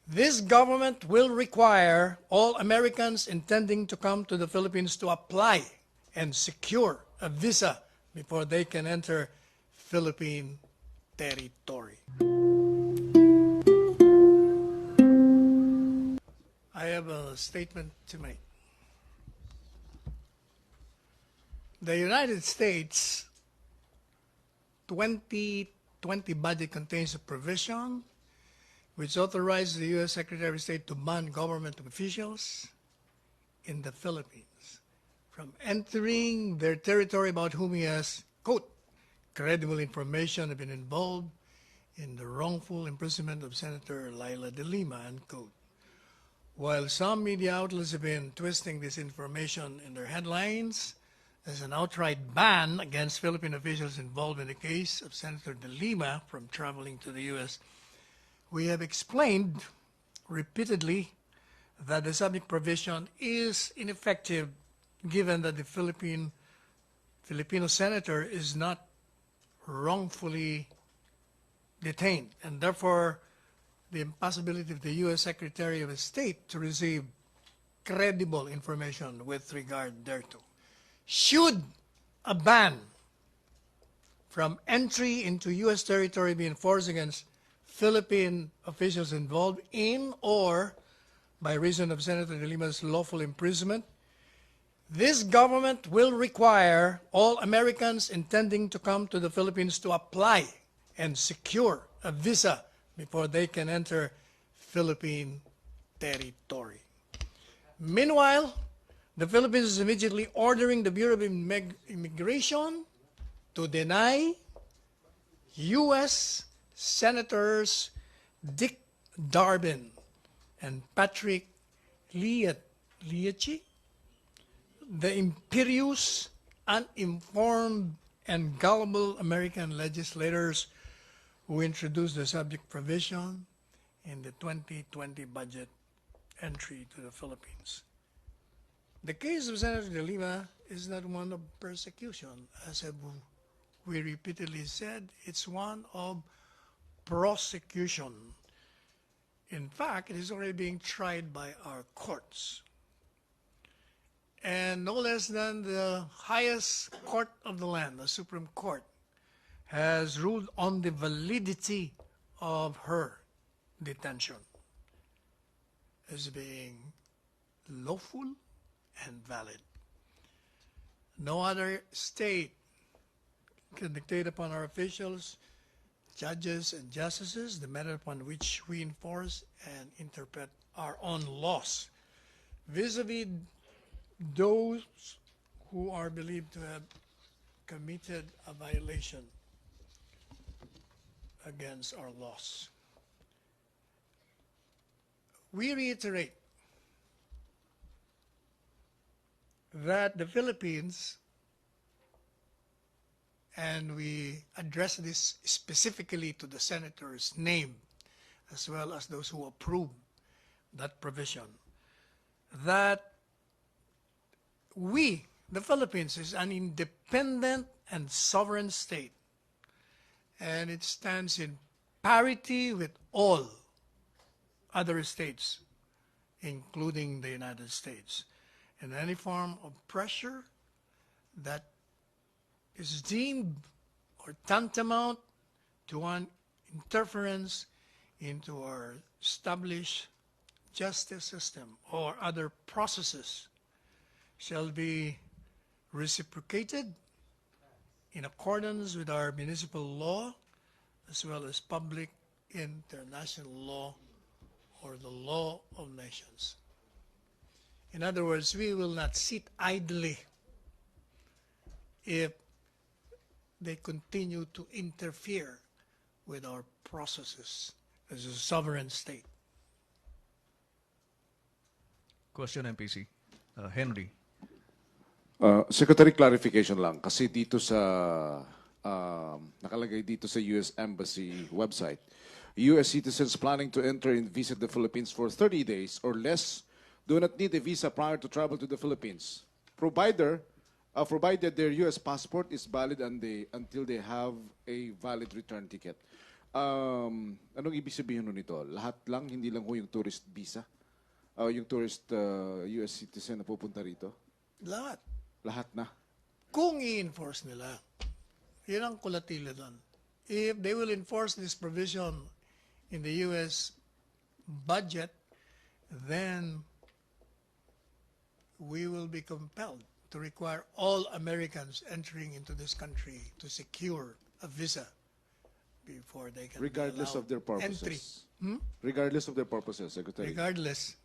This government will require all Americans intending to come to the Philippines to apply and secure a visa before they can enter Philippine territory. I have a statement to make. The United States 2020 budget contains a provision which authorizes the U.S. Secretary of State to ban government officials in the Philippines from entering their territory about whom he has, quote, credible information have been involved in the wrongful imprisonment of Senator Leila de Lima, unquote. While some media outlets have been twisting this information in their headlines as an outright ban against Philippine officials involved in the case of Senator de Lima from traveling to the U.S., we have explained repeatedly that the subject provision is ineffective given that the Filipino senator is not wrongfully detained, and therefore the impossibility of the U.S. Secretary of State to receive credible information with regard thereto. Should a ban from entry into U.S. territory be enforced against Philippine officials involved in or by reason of Senator de Lima's lawful imprisonment, this government will require all Americans intending to come to the Philippines to apply and secure a visa before they can enter Philippine territory. Meanwhile, the Philippines is immediately ordering the Bureau of Immigration to deny U.S. Senators Dick Durbin and Patrick Leahy, the imperious, uninformed, and gullible American legislators who introduced the subject provision in the 2020 budget entry to the Philippines. The case of Senator de Lima is not one of persecution, as we repeatedly said. It's one of prosecution. In fact, it is already being tried by our courts. And no less than the highest court of the land, the Supreme Court, has ruled on the validity of her detention as being lawful and valid. No other state can dictate upon our officials, judges, and justices the method upon which we enforce and interpret our own laws vis-a-vis those who are believed to have committed a violation against our laws. We reiterate that the Philippines, and we address this specifically to the senators named, as well as those who approve that provision, that we, the Philippines, is an independent and sovereign state, and it stands in parity with all other states, including the United States. And any form of pressure that is deemed or tantamount to an interference into our established justice system or other processes shall be reciprocated in accordance with our municipal law as well as public international law or the law of nations. In other words, we will not sit idly if they continue to interfere with our processes as a sovereign state. Question, MPC. Henry. Secretary, clarification lang. Kasi dito sa, nakalagay dito sa U.S. Embassy website, U.S. citizens planning to enter and visit the Philippines for 30 days or less do not need a visa prior to travel to the Philippines, provided their U.S. passport is valid until they have a valid return ticket. Anong ibig sabihin nun nito? Lahat lang, hindi lang ho yung tourist visa? Yung tourist US citizen na pupunta rito? Lahat. Lahat na? Kung i-enforce nila, yun ang kulatila doon. If they will enforce this provision in the U.S. budget, then we will be compelled to require all Americans entering into this country to secure a visa before they can Regardless be of their allowed entry. purposes? Regardless of their purposes, Secretary? Regardless.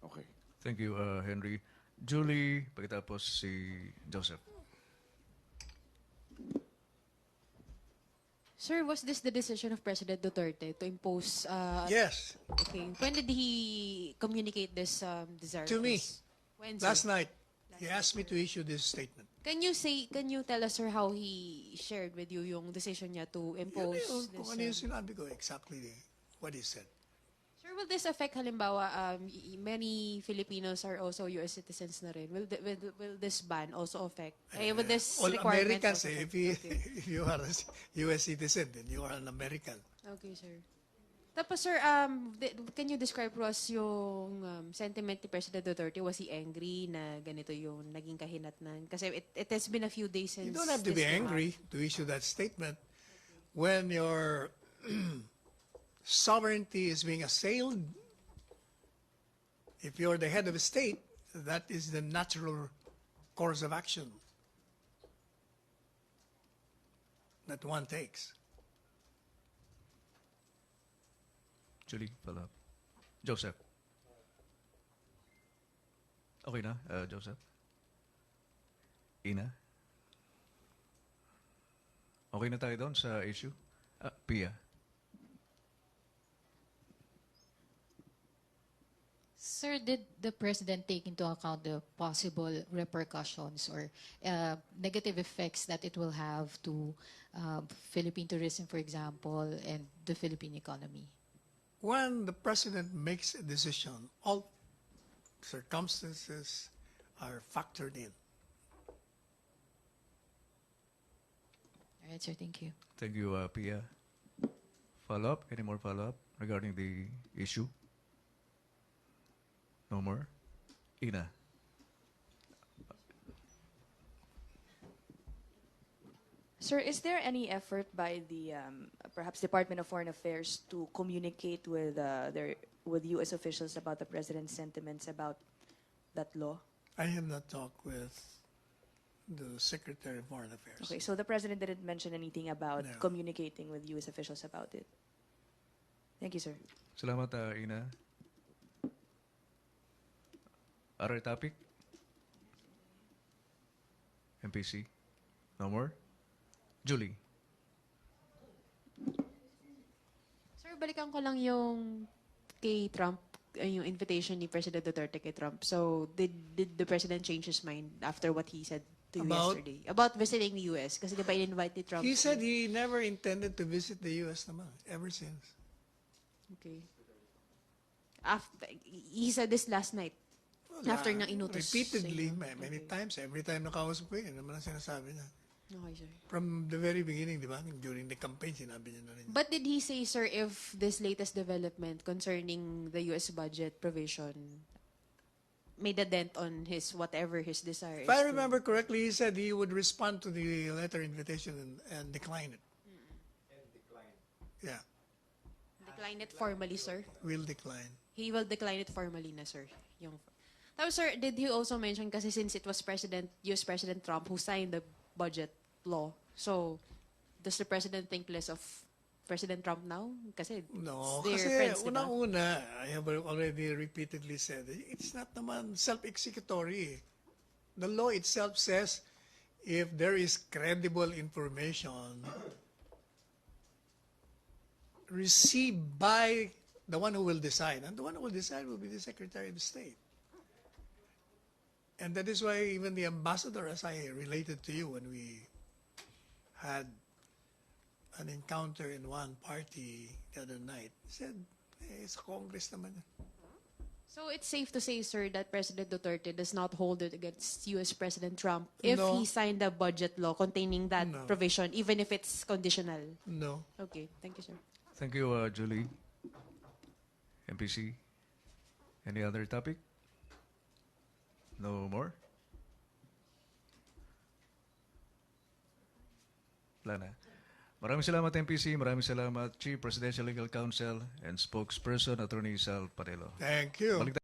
Okay. Thank you, Henry. Julie, pagkatapos si Joseph. Sir, was this the decision of President Duterte to impose? Yes, Okay. When did he communicate this desire? to me, When, sir? last night, he asked me to issue this statement. Can you tell us, sir, how he shared with you yung decision niya to impose Yun, this? kung ano yung sinabi ko, exactly what he said. Sir, will this affect, halimbawa, many Filipinos are also U.S. citizens na rin. Will this ban also affect? Will this All requirement Americans, also if affect? you, if you are a U.S. citizen, then you are an American. Okay, sir. Tapos, sir, can you describe to us yung sentiment ni President Duterte? Was he angry na ganito yung naging kahinatnan? Kasi it has been a few days since You don't have to this be came out. angry to issue that statement when your sovereignty is being assailed. If you're the head of a state, that is the natural course of action that one takes. Julie, follow up. Joseph. Okay na, Joseph? Ina? Okay na tayo doon sa issue? Pia? Sir, did the President take into account the possible repercussions or negative effects that it will have to Philippine tourism, for example, and the Philippine economy? When the president makes a decision, all circumstances are factored in. All right, sir. Thank you. Thank you, Pia. Follow-up? Any more follow-up regarding the issue? No more? Ina? Sir, is there any effort by the perhaps Department of Foreign Affairs to communicate with with U.S. officials about the president's sentiments about that law? I have not talked with the Secretary of Foreign Affairs. Okay, so the president didn't mention anything about No. communicating with U.S. officials about it. Thank you, sir. Salamat, Ina. Other topic? MPC? No more? Julie? Sir, balikan ko lang yung kay Trump, yung invitation ni President Duterte kay Trump. So, did the President change his mind after what he said to you About? yesterday? About visiting the U.S. Kasi di ba in-invite ni Trump? He said he never intended to visit the U.S. naman, ever since. Okay. After, he said this last night. After nang inutos sa Repeatedly, inyo. many Okay. times, every time nakausap ko yun naman ang sinasabi niya. Okay, sir. From the very beginning, di ba? During the campaign, sinabi niya na rin. But did he say, sir, if this latest development concerning the U.S. budget provision made a dent on his whatever his desire If is I to- remember correctly, he said he would respond to the letter invitation and decline it. Yeah, decline it formally, sir? will decline. He will decline it formally na, sir. Yung... Tapos, sir, did he also mention, kasi since it was U.S. President Trump who signed the budget law, so does the President think less of President Trump now? Kasi No, they're kasi friends, di ba? unang-una, I have already repeatedly said, it's not naman self-executory. The law itself says if there is credible information received by the one who will decide, and the one who will decide will be the Secretary of State. And that is why even the ambassador, as I related to you when we had an encounter in one party the other night, said, eh, sa Congress naman yan. So it's safe to say, sir, that President Duterte does not hold it against U.S. President Trump if No. he signed a budget law containing that No. provision, even if it's conditional. No. Okay, thank you, sir. Thank you, Julie. MPC. Any other topic? No more? Wala na. Maraming salamat, MPC. Maraming salamat, Chief Presidential Legal Counsel and Spokesperson, Attorney Sal Panelo. Thank you. Balik